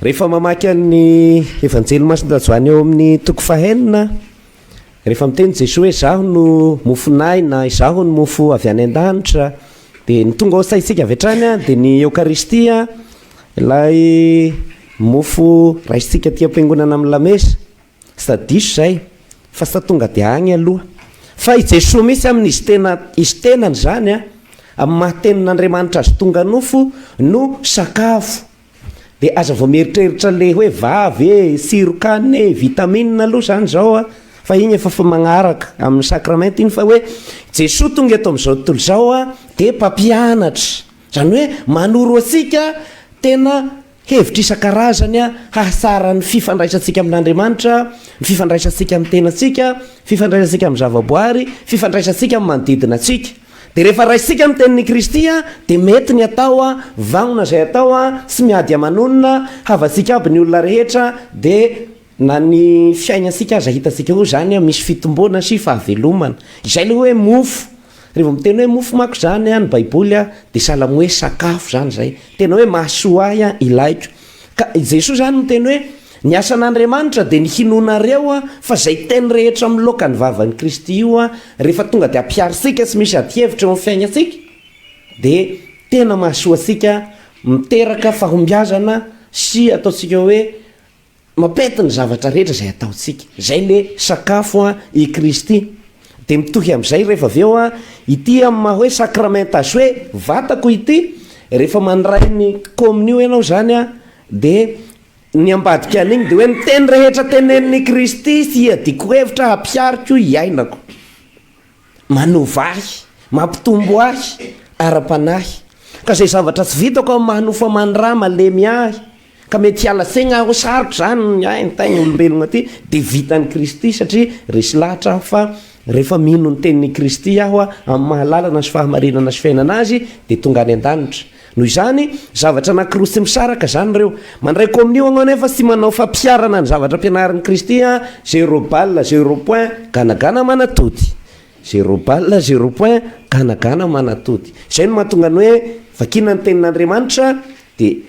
rehefa mamaky ny evanjely masondajoany eo amin'ny toko fahenina rehefa miteny Jesosy hoe zaho no mofonay na izaho no mofo avy any an-danitra dia ny tonga ao saitsika avy hatrany a dia ny eukaristia ilay mofo raisitsika tia am-piangonana amin'ny lamesa sy tadiso zay fa sa tonga dia agny aloha fa i Jesosy misy izy tenany zany a amin'ny mahatenin'Andriamanitra azy tonga nofo no sakafo dia aza vao mieritreritra le hoe vavy sirokany vitamine aloha zany zao a fa igny efa fa magnaraka amin'ny sakramenta iny fa hoe Jesosy tonga eto amin'izao tontolo zao a dia mpampianatra zany hoe manoro asika tena hevitra isan-karazany a hahasara ny fifandraisantsika amin'Andriamanitra ny fifandraisantsika amin'ny tenantsika fifandraisantsika amin'ny zavaboary fifandraisantsika amin'ny manodidina antsika dia rehefa raisitsika amin'ny tenin'ny Kristy a dia mety ny atao a vagnona zay atao a sy miady amanonina havatsika aby ny olona rehetra dia na ny fiainatsika aza hitantsika ho zany a misy fitomboana sy fahavelomana izay le hoe mofo rehefa miteny hoe mofo mako zany a ny baiboly a dia salamo hoe sakafo zany zay tena hoe mahasoa ahy a ilaiko ka Jesosy zany miteny hoe ny asan'Andriamanitra dia ny hinonareo a fa zay teny rehetra miloka ny vavan'ny Kristy io a rehefa tonga dia ampiarisika sy misy adi-hevitra eo amin'ny fiainatsika dia tena mahasoa atsika miteraka fahombiazana sy ataotsika hoe mapety ny zavatra rehetra zay ataotsika zay le sakafo a i Kristy dia mitohy amin'izay rehefa avy eo a ity amin'ny maha hoe sakramenta azy hoe vatako ity rehefa mandray ny kominio ianao zany a dia ny ambadika an'igny dia hoe ny teny rehetra tenenin'ny Kristy sy iadiko hevitra hampiariko iainako manova ahy mampitombo ahy ara-panahy ka zay zavatra tsy vitako amin'ny mahanofo aman-drà malemy ahy ka mety hiala segna aho sarotro zany ny taigny olombelogna aty dia vitan'ny Kristy satria resy lahatra fa rehefa mino ny tenin'ny Kristy aho a amin'ny mahalalana sy fahamarinana sy fiainana azy dia tonga any an-danitra noho izany zavatra anankiroa tsy misaraka zany reo mandray kominio anao nefa tsy manao fampiarana ny zavatra ampianarin'ny Kristy a 0 balle 0 point ganagana manatody 0 balle 0 point ganagana manatody izay no mahatonga ny hoe vakina ny tenin'Andriamanitra dia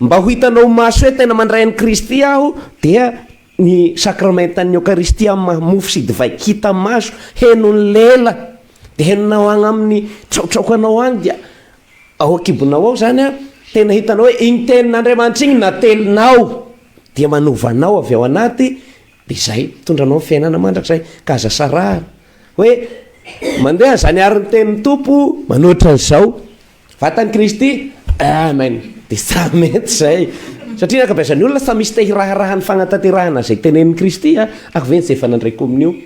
mba ho hitanao maso hoe tena mandray an'i Kristy aho dia ny sakramentan'ny eukaristia amin'ny mofo sy divay hita maso henony lela dia henonao agny amin'ny traotraokanao agny dia ao akibonao ao zany a tena hitanao hoe igny tenin'Andriamanitra igny natelinao dia manovanao avy ao anaty dia zay tondranao ny fiainana mandrakizay ka aza sarahana hoe mandeha zany ary ny tenin'ny tompo manoatra an'izao vatan'ny Kristy amen dia sa mety zay satria nakabeazan'ny olona sa misy tehiraharaha ny fanatanterahana zay tenenin'ny Kristy a ako ve zay efa nandray kominio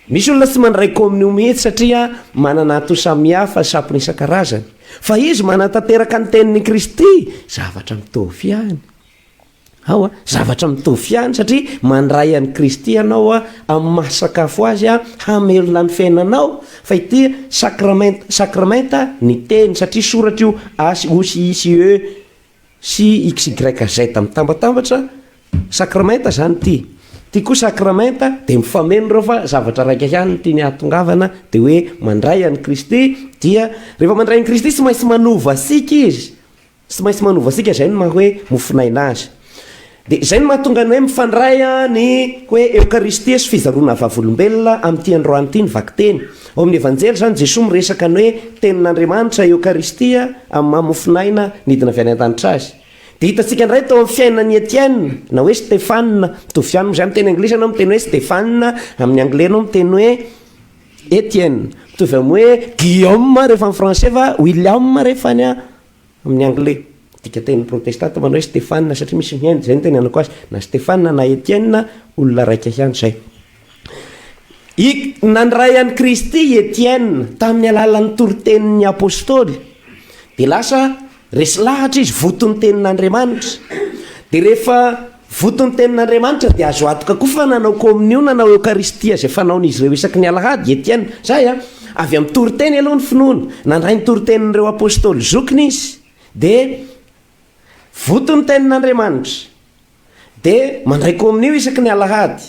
misy olona tsy mandray kominio mihitsy satria manana ato samihafa sampony isan-karazany fa izy manatanteraka ny tenin'ny Kristy zavatra mitovy ihany ao a zavatra mitovy ihany satria mandray an'i Kristy ianao a amin'ny mahasakafo azy a hamelona ny fiainanao fa ity sakramenta ny teny satria soratra io ACICE sy XYZ mitambatambatra sakramenta zany ty koa sakramenta dia mifameno reo fa zavatra raika ihany ty ny ahatongavana dia hoe mandray an'i Kristy dia rehefa mandray an'i Kristy tsy maintsy manova asika izy tsy maintsy manova asika zay no maha hoe mofinaina azy dia zay no mahatonga ny hoe mifandray ny hoe eukaristia sy fizaroana vavolombelona amin'ity androany ity ny vakiteny ao amin'ny evanjely zany Jesosy miresaka ny hoe tenin'Andriamanitra eukaristia amin'ny mamofinaina nidina avy any an-danitra azy dia hitantsika indray tao amin'ny fiainan'ny Etienne na hoe Stéphane mitovy ihany zay amin'ny teny anglisy anao miteny hoe Stéphane amin'ny anglais anao miteny hoe Etienne mitovy amin'ny hoe Guillaume rehefa amin'ny français fa William rehefa any amin'ny anglais dika teny protestanta manao hoe Stéphane satria misy mihendy zay ny teny anako azy na Stéphane na Etienne olona raika ihany zay nandray an'i Kristy Etienne tamin'ny alalan'ny toritenin'ny apôstôly dia lasa resy lahatra izy votony tenin'Andriamanitra dia rehefa votony tenin'Andriamanitra dia azo atoka koa fa nanao kominio nanao eukaristia zay fanaon'izy ireo isaky ny alahady Etienne zay a avy amin'ny toriteny aloha ny finoana nandray ny toritenin'ireo apôstôly zokiny izy dia votony tenin'Andriamanitra dia mandray kominio isaky ny alahady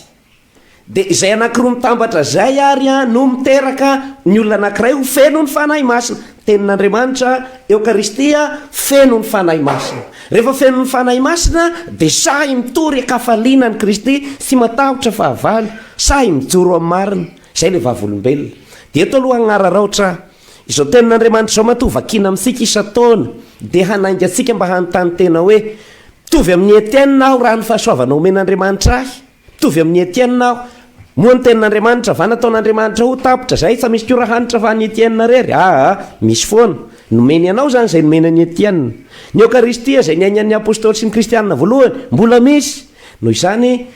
dia izay anankiroa mitambatra zay ary a no miteraka ny olona anankiray ho feno ny fanahy masina tenin'Andriamanitra Eukaristia feno ny fanahy masina. Rehefa feno ny fanahy masina dia sahy mitory akafaliana ny Kristy sy matahotra fahavalo, sahy mijoro amin'ny marina. Izay le vavolombelona. Dia eto aloha hagnararaotra izao tenin'Andriamanitra izao matoa vakiana amintsika isan-taona dia hanainga antsika mba hanontany tena hoe mitovy amin'ny Etienne aho raha ny fahasoavana omen'Andriamanitra ahy, mitovy amin'ny Etienne aho moa ny tenin'Andriamanitra va nataon'Andriamanitra ho tapitra zay sa misy kora hanitra fa ny Etienne rery misy foana nomeny anao zany zay nomena ny Etienne. Ny Eukaristia zay niainan'ny apôstôly sy ny kristianina voalohany mbola misy, noho izany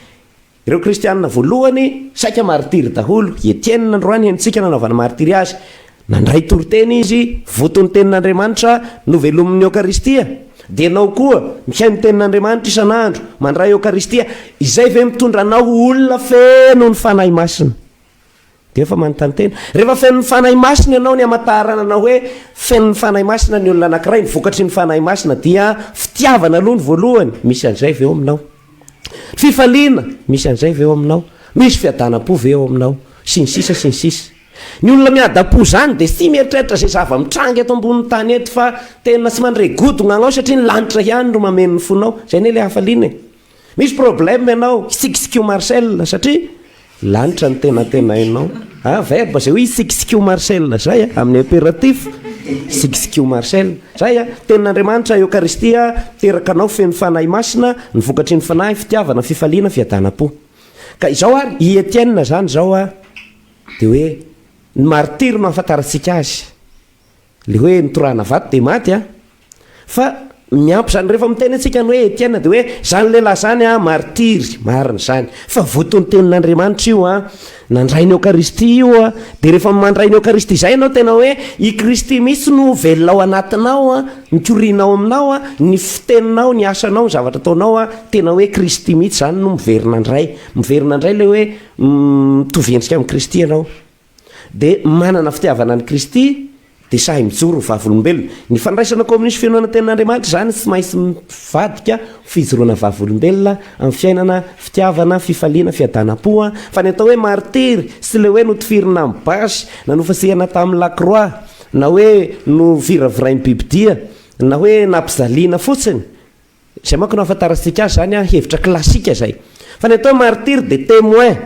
ireo kristianina voalohany saika martiry daholo. Etienne androany antsika nanaovana martiry azy, nandray toroteny izy votony tenin'Andriamanitra no velomin'ny Eukaristia. Dia anao koa mihaino tenin'Andriamanitra isan'andro mandray Eukaristia, izay ve mitondra anao olona feno ny fanahy masina. Dia efa manontany tena, rehefa feno ny fanahy masina ianao ny amatarana anao hoe feno ny fanahy masina ny olona anankiray, ny vokatry ny fanahy masina dia fitiavana aloha ny voalohany, misy an'izay ve eo aminao. Fifaliana misy an'izay ve eo aminao, misy fiadanam-po ve eo aminao, sy ny sisa sy ny sisa. Ny olona miada-po zany dia sy mieritreritra zay zava-mitranga eto ambonin'ny tany eto fa tena sy mandray godona anao satria ny lanitra ihany no mameno ny fonao. Zay ne le hafaliana. Misy problème ianao sikisiki Marcel satria lanitra ny tena ianao. Verbe zay hoe sikisiki Marcel zay amin'ny impératif sikisiki Marcel zay tenin'Andriamanitra Eukaristia teraka anao feno fanahy masina, ny vokatry ny fanahy, fitiavana, fifaliana, fiadanam-po. Ka izao ary i Etienne zany zao dia hoe ny martiry no ahafantarantsika azy, le hoe nitorana vato dia maty fa miampy zany rehefa miteny antsika ny hoe Etienne dia hoe zany lehilahy zany martiry, marina zany fa votony tenin'Andriamanitra io nandray ny Eukaristia io dia rehefa mandray ny Eukaristia izay ianao tena hoe i Kristy misy no velona ao anatinao mikorianao aminao ny fiteninao, ny asanao, ny zavatra ataonao tena hoe Kristy mihitsy zany no miverina indray le hoe mitovy endrika amin'ny Kristy ianao. Dia manana fitiavana ny Kristy dia sahy mijoro vavolombelona. Ny fandraisana komunisy fianoana tenin'Andriamanitra zany tsy maintsy mivadika fijoroana vavolombelona amin'ny fiainana, fitiavana, fifaliana, fiadanam-po fa ny atao hoe martiry sy le hoe notifirina amin'ny basy na nofasihana tamin'ny Lacroix na hoe no viravirain'ny Bibidia na hoe nampizaliana fotsiny, izay manko no ahafantarantsika azy zany hevitra klasika zay. Fa ny atao martiry dia témoin.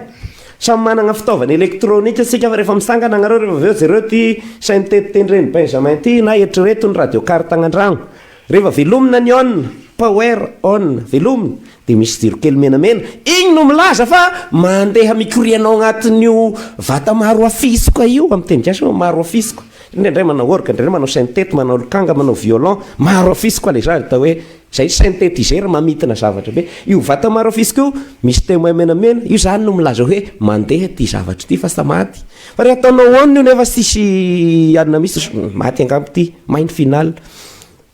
Samy manana fitaovana elektronika sika fa rehefa misangana anareo rehefa aveo zareo ty saintetitendreny Benjamin ty na eritrereto ny radio carte an-dragno, rehefa velomina ny on power on velomina dia misy jiro kely menamena, igny no milaza fa mandeha mikorianao agnatin'io vata maro afisiko io amin'ny teny gasy maro afisiko. Indray manao orgue, indray manao syntety, manao lokanga, manao violon, maro afisiko le zany atao hoe zay synthétiseur mamitina zavatra be. Io vata maro afisiko io misy témoin menamena, io zany no milaza hoe mandeha ty zavatra ty fa sa maty. Fa rehefa ataonao on io nefa sisy anina misy maty angambo ty mainy final.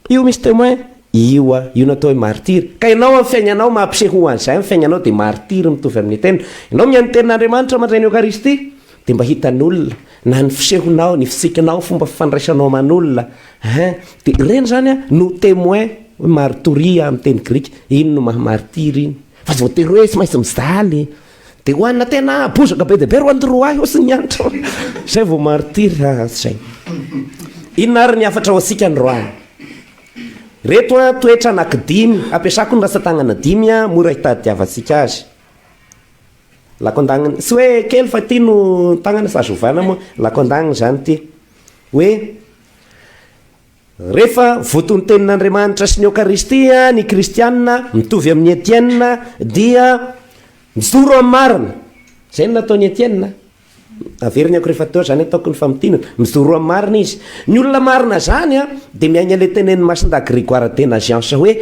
Io misy témoin, io natao hoe martiry. Ka ianao amin'ny fiainanao mampiseho an'izay amin'ny fiainanao dia martiry mitovy amin'ny tena. Ianao mihaino tenin'Andriamanitra mandray ny Eukaristia dia mba hitan'olona na ny fisehonao, ny fisikinao, fomba fifandraisanao aman'olona dia ireny zany no témoin martoria amin'ny teny grika, iny no mahamartiry iny. Fa voatery hoe tsy maintsy mizaly dia hoanina tena bozaka be dia be roan'ny roahy sy ny antro zay vao martiry zay. Inona ary ny afatra ho asika ny roany? Reto toetra anankidimy ampiasako ny rasa-tagnana 5 mora hitadiavatsika azy. Lakondagniny sy hoe kely fa ty no tagnana sazovana moa, lakondagniny zany ty hoe rehefa votony tenin'Andriamanitra sy ny Eukaristia ny kristianina mitovy amin'ny Etienne dia mijoro amin'ny marina. Zay no nataony Etienne, averiny ako rehefa teo zany ataoko ny famotinana, mijoro amin'ny marina izy. Ny olona marina zany dia miaina le tenen'ny Masinda Grégoire de Nazianza hoe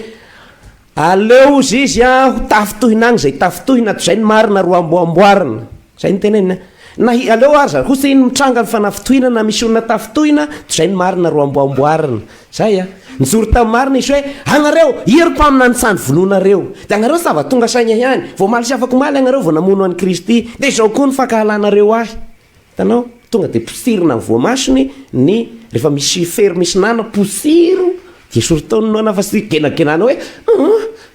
aleo izy ho tafitohina agny zay tafitohina toy zay ny marina ro amboamboarina, zay ny tenenina. Na aleo aza hosa iny mitranga ny fanafitohina na misy olona tafitohina toy zay ny marina ro amboamboarina. Zay nijoro tamin'ny marina izy hoe anareo iro-pamina ny sany vonoanareo, dia anareo sava tonga saina ihany vao maly sy afaka maly anareo vao namono an'i Kristy, dia izao koa ny fankahalanareo ahy. Hitanao tonga dia posirina ny voamasony ny rehefa misy fery misy nana posiro dia soritaonina fa sy genagenana hoe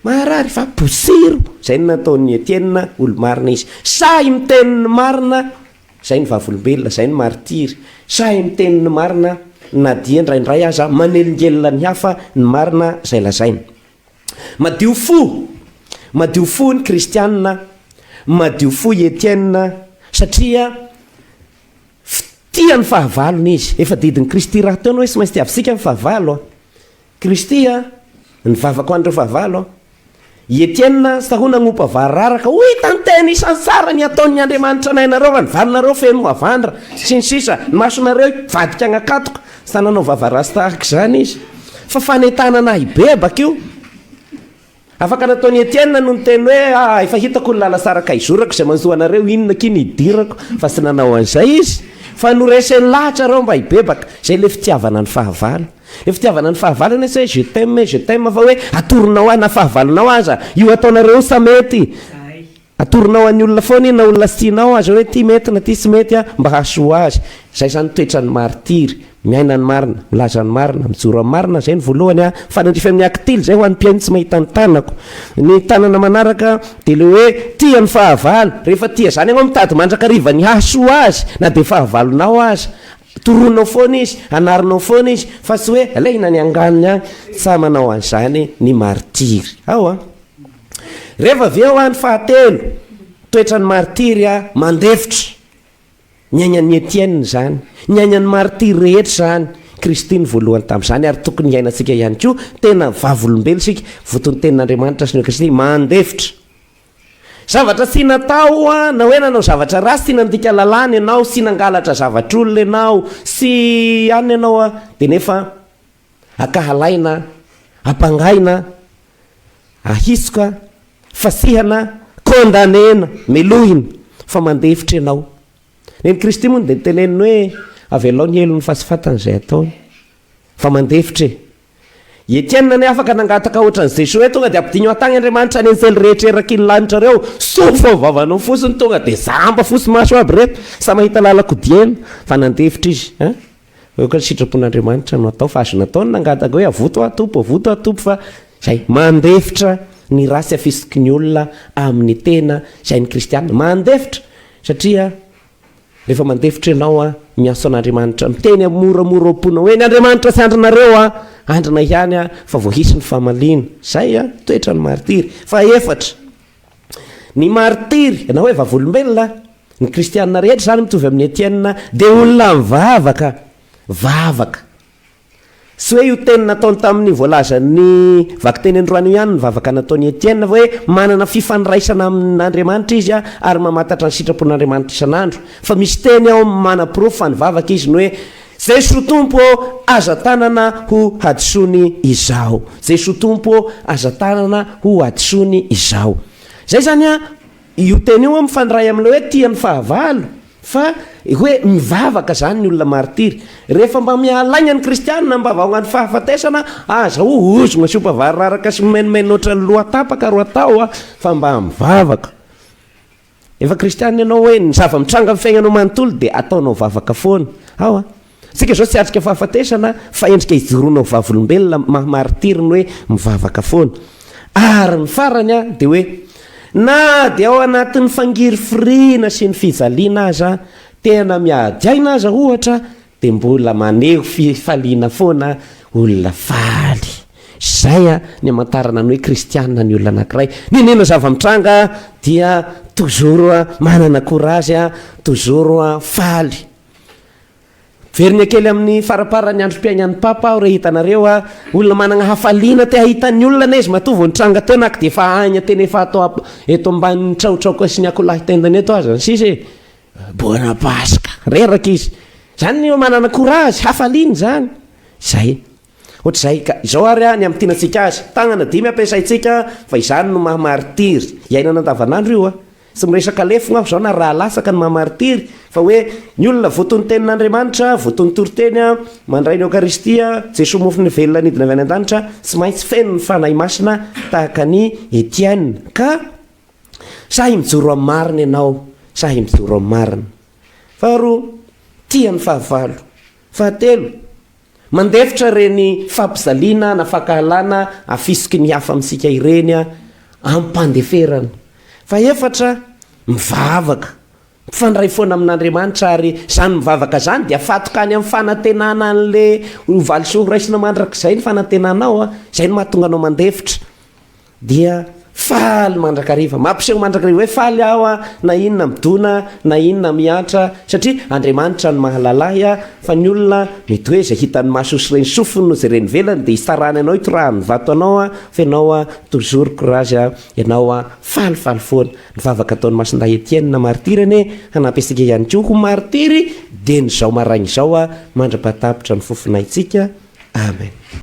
maharary fa posiro. Zay no nataon'ny Etienne olo marina izy, sahy miteniny marina, zay ny vavolombelona, zay ny martiry, sahy miteniny marina na dia ndraindray aza manelingelona ny hafa ny marina zay lazaina. Madio fo ny kristianina, madio fo i Etienne satria tia ny fahavalony izy. Efa didin'ny Kristy raha taona hoe sy maintsy tiavisika ny fahavalo. Kristy ny vavaka ho andreo fahavalo. I Etienne sahona gnompa vararaka oy tantena isan'ny tsara ny ataon'ny Andriamanitra anainareo fa ny valonareo feno avandra sy ny sisa ny masonareo vadika agnakatoka sa nanao vavarasy tahaka izany izy fa fanentanana ibebaka io. Afaka nataon'ny Etienne no ny teny hoe efa hitako ny lala saraka izorako izay manzoa anareo inona kiny idirako fa sy nanao an'izay izy fa noreseny lahatra reo mba hibebaka zay le fitiavana ny fahavalo. Le fitiavana ny fahavalo ny hoe je t'aime fa hoe atoronao ahy na fahavalonao aza io ataonareo sa mety atoronao any olona foana iny na olona sy tianao aza hoe ty mety na ty sy mety mba hahasoa azy. Zay zany toetra ny martiry, miaina ny marina, milaza ny marina, mijoro amin'ny marina. Zay ny voalohany fanandrify amin'ny akitily zay ho an'ny mpiaino tsy mahita ny tanako. Ny tanana manaraka dia le hoe tia ny fahavalo. Rehefa tia zany ianao mitady mandrakariva ny hahasoa azy na dia fahavalonao azy, toronao foana izy, anarinao foana izy fa tsy hoe alehina ny anganiny any. Sa manao an'izany ny martiry. Rehefa avy eo ny fahatelo, toetra ny martiry mandefitra. Nyainan'ny Etienne zany, nyainan'ny martiry rehetra zany. Kristy ny voalohany tamin'izany ary tokony iainantsika ihany koa. Tena vavolombelo sika votony tenin'Andriamanitra sy ny Kristy mandefitra. Zavatra sy natao na hoe nanao zavatra rasy sy nandika lalàna ianao sy nangalatra zavatr'olona ianao sy any ianao dia nefa akahalaina, apangaina, ahisoka, fasihana, kondanena, melohina fa mandefitra ianao. Neny Kristy moa dia teneniny hoe avelao ny elo ny fasifatana izay ataony fa mandefitra. Etienne ny afaka nangataka ohatran'izay so hoe tonga dia ampidinyo atagny Andriamanitra ny an'izay rehetra eraky ny lanitra reo sofa vavanao fosiny tonga dia zamba fosy maso aby reto sa mahita lalako diena fa nandefitra izy. Oka sitrapon'Andriamanitra no atao fa azo nataony nangataka hoe avoto atompo fa zay mandefitra ny rasy afisiky ny olona amin'ny tena zay ny kristianina. Mandefitra satria rehefa mandefitra ianao miaso an'Andriamanitra miteny moramora ompona hoe ny Andriamanitra sy andrinareo andrina ihany fa voahisy ny famalina. Zay toetra ny martiry. Fa efatra, ny martiry na hoe vavolombelona, ny kristianina rehetra zany mitovy amin'ny Etienne dia olona vavaka. Sy hoe io teny nataony tamin'ny voalaza ny vakiteny androany ihany ny vavaka nataony Etienne fa hoe manana fifandraisana amin'Andriamanitra izy ary mamantatra ny sitrapon'Andriamanitra isan'andro. Fa misy teny ao manaprofo fa ny vavaka izy ny hoe Jesu tompo aza tanana ho hadisony izao. Jesu tompo aza tanana ho hadisony izao. Zay zany io teny io mifandray amin'ilay hoe tia ny fahavalo fa hoe mivavaka zany ny olona martiry. Rehefa mba mialaina ny kristianina mba vahognany fahafatesana aza ozogna sy opavararaka sy menomenona ohatran'ny lohatapaka ro atao fa mba mivavaka. Efa kristianina ianao hoe ny zava-mitranga amin'ny fiainanao manontolo dia ataonao vavaka foana. Sika zao tsy atrika fahafatesana fa endrika ijoronao vavolombelona martiry ny hoe mivavaka foana. Ary ny farany dia hoe na dia ao anatin'ny fangiry firiana sy ny fijaliana aza tena miadiaina aza ohatra dia mbola maneho fifaliana foana olona faly. Zay ny amantarana ny hoe kristianina ny olona anankiray. Nenena zava-mitranga dia toujours manana courage, toujours faly. Verina kely amin'ny faraparany androm-piainan'ny papa aho rehefa hitanareo olona manana hafaliana te hahitan'ny olona na izy matovy ny tranga teo naky dia efa agny teny efa atao eto ambanin'ny traotraoko sy ny akolahy tendany eto aza sisy bona pasika reraka izy zany ny manana courage, hafaliana zany. Zay ohatr'izay ka izao ary ny amin'ny tianantsika azy tagnana dimy ampiasaintsika fa izany no mahamartiry iainana andavanandro io sy miresaka lefogna aho zao na raha lasaka ny mahamartiry fa hoe ny olona votony tenin'Andriamanitra, votony toriteny mandray ny Eukaristia, Jesoa mofony velona nidina avy any an-danitra tsy maintsy feno ny fanahy masina tahaka ny Etienne. Ka sahy mijoro amin'ny marina ianao, sahy mijoro amin'ny marina. Faharoa, tia ny fahavalo. Fahatelo, mandefitra reny fampizaliana na fakahalana afisiky ny hafa amintsika ireny ampandeferana. Fa efatra, mivavaka, fandray foana amin'Andriamanitra ary zany mivavaka zany dia fatokany amin'ny fanantenana an'le valisoa raisina mandrak'izay ny fanantenanao zay no mahatonga anao mandefitra dia faly mandrakariva mampiseho mandrakariva hoe faly aho na inona midona na inona miatra satria Andriamanitra ny mahalalay fa ny olona mety hoe zay hitany mahasoso reny sofiny no zay reny velany dia histarany anao hitorahany vato anao fa ianao toujours courage ianao falifaly foana ny vavaka ataon'ny Masindahy Etienne martirany hanampy antsika ihany koa ho martiry dia ny zao maraina izao mandra-patapitra ny fofinaitsika amen.